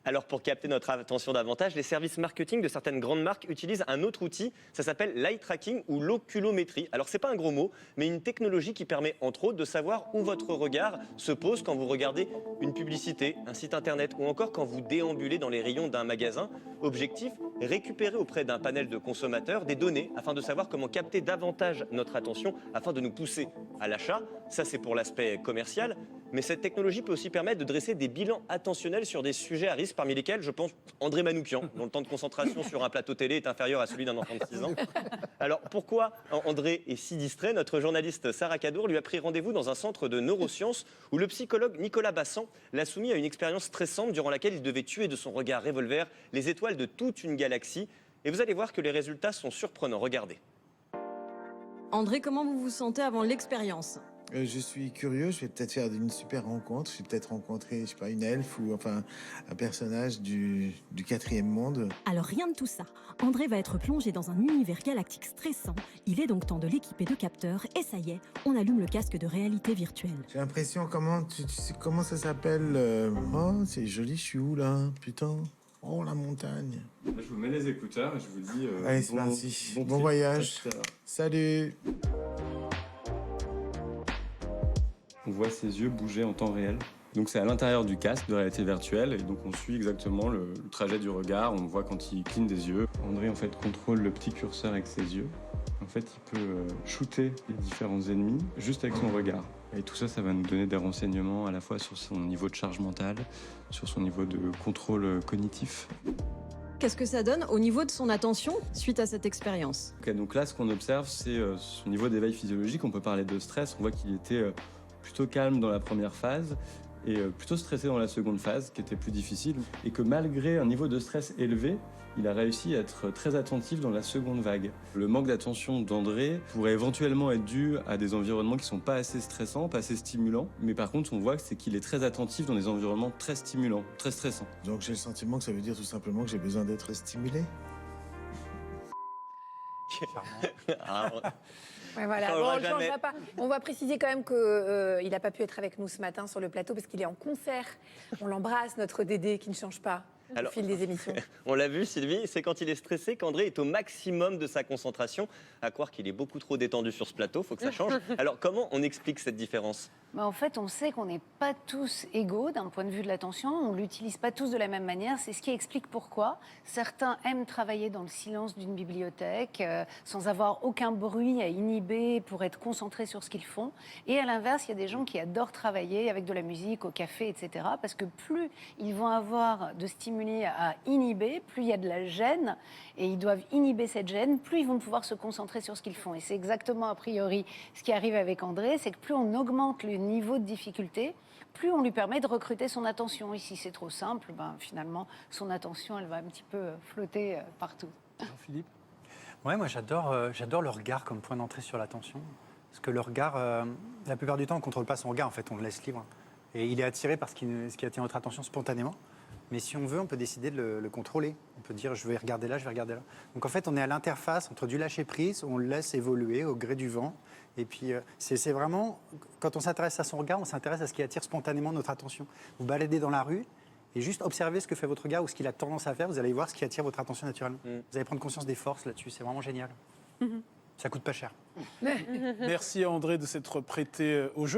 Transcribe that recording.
Alors pour capter notre attention davantage, les services marketing de certaines grandes marques utilisent un autre outil, ça s'appelle l'eye tracking ou l'oculométrie. Alors c'est pas un gros mot, mais une technologie qui permet entre autres de savoir où votre regard se pose quand vous regardez une publicité, un site internet ou encore quand vous déambulez dans les rayons d'un magasin. Objectif, récupérer auprès d'un panel de consommateurs des données afin de savoir comment capter davantage notre attention afin de nous pousser à l'achat. Ça c'est pour l'aspect commercial. Mais cette technologie peut aussi permettre de dresser des bilans attentionnels sur des sujets à risque, parmi lesquels, je pense, André Manoukian, dont le temps de concentration sur un plateau télé est inférieur à celui d'un enfant de 6 ans. Alors, pourquoi André est si distrait? Notre journaliste Sarah Cadour lui a pris rendez-vous dans un centre de neurosciences où le psychologue Nicolas Bassan l'a soumis à une expérience stressante durant laquelle il devait tuer de son regard revolver les étoiles de toute une galaxie. Et vous allez voir que les résultats sont surprenants. Regardez. André, comment vous vous sentez avant l'expérience? Je suis curieux, je vais peut-être faire une super rencontre. Je vais peut-être rencontrer, je sais pas, une elfe ou enfin un personnage du quatrième monde. Alors rien de tout ça. André va être plongé dans un univers galactique stressant. Il est donc temps de l'équiper de capteurs et ça y est, on allume le casque de réalité virtuelle. J'ai l'impression, tu sais comment ça s'appelle Oh, c'est joli, je suis où là? Putain. Oh, la montagne. Là, je vous mets les écouteurs et je vous dis... Allez, c'est parti. Bon voyage. Salut. On voit ses yeux bouger en temps réel. Donc c'est à l'intérieur du casque de réalité virtuelle et donc on suit exactement le trajet du regard, on voit quand il cligne des yeux. André en fait contrôle le petit curseur avec ses yeux. En fait il peut shooter les différents ennemis juste avec son regard. Et tout ça, ça va nous donner des renseignements à la fois sur son niveau de charge mentale, sur son niveau de contrôle cognitif. Qu'est-ce que ça donne au niveau de son attention suite à cette expérience? Okay, donc là ce qu'on observe c'est son niveau d'éveil physiologique, on peut parler de stress, on voit qu'il était plutôt calme dans la première phase et plutôt stressé dans la seconde phase, qui était plus difficile. Et que malgré un niveau de stress élevé, il a réussi à être très attentif dans la seconde vague. Le manque d'attention d'André pourrait éventuellement être dû à des environnements qui ne sont pas assez stressants, pas assez stimulants. Mais par contre, on voit que c'est qu'il est très attentif dans des environnements très stimulants, très stressants. Donc j'ai le sentiment que ça veut dire tout simplement que j'ai besoin d'être stimulé. Ouais, voilà. Bon, on ne changera pas. On va préciser quand même qu'il n'a pas pu être avec nous ce matin sur le plateau parce qu'il est en concert. On l'embrasse, notre Dédé, qui ne change pas au fil des émissions. On l'a vu, Sylvie, c'est quand il est stressé qu'André est au maximum de sa concentration. À croire qu'il est beaucoup trop détendu sur ce plateau, il faut que ça change. Alors, comment on explique cette différence? En fait, on sait qu'on n'est pas tous égaux d'un point de vue de l'attention. On ne l'utilise pas tous de la même manière. C'est ce qui explique pourquoi certains aiment travailler dans le silence d'une bibliothèque, sans avoir aucun bruit à inhiber pour être concentrés sur ce qu'ils font. Et à l'inverse, il y a des gens qui adorent travailler avec de la musique, au café, etc. Parce que plus ils vont avoir de stimuli à inhiber, plus il y a de la gêne, et ils doivent inhiber cette gêne, plus ils vont pouvoir se concentrer sur ce qu'ils font. Et c'est exactement, a priori, ce qui arrive avec André, c'est que plus on augmente le niveau de difficulté, plus on lui permet de recruter son attention. Et si c'est trop simple, finalement, son attention, elle va un petit peu flotter partout. Jean-Philippe? Ouais, moi j'adore le regard comme point d'entrée sur l'attention. Parce que le regard, la plupart du temps, on ne contrôle pas son regard, en fait, on le laisse libre. Et il est attiré par ce qui attire notre attention spontanément. Mais si on veut, on peut décider de le contrôler. On peut dire, je vais regarder là, je vais regarder là. Donc en fait, on est à l'interface entre du lâcher-prise, on le laisse évoluer au gré du vent. Et puis, c'est vraiment, quand on s'intéresse à son regard, on s'intéresse à ce qui attire spontanément notre attention. Vous baladez dans la rue et juste observez ce que fait votre regard ou ce qu'il a tendance à faire, vous allez voir ce qui attire votre attention naturellement. Vous allez prendre conscience des forces là-dessus, c'est vraiment génial. Ça coûte pas cher. Merci à André de s'être prêté au jeu.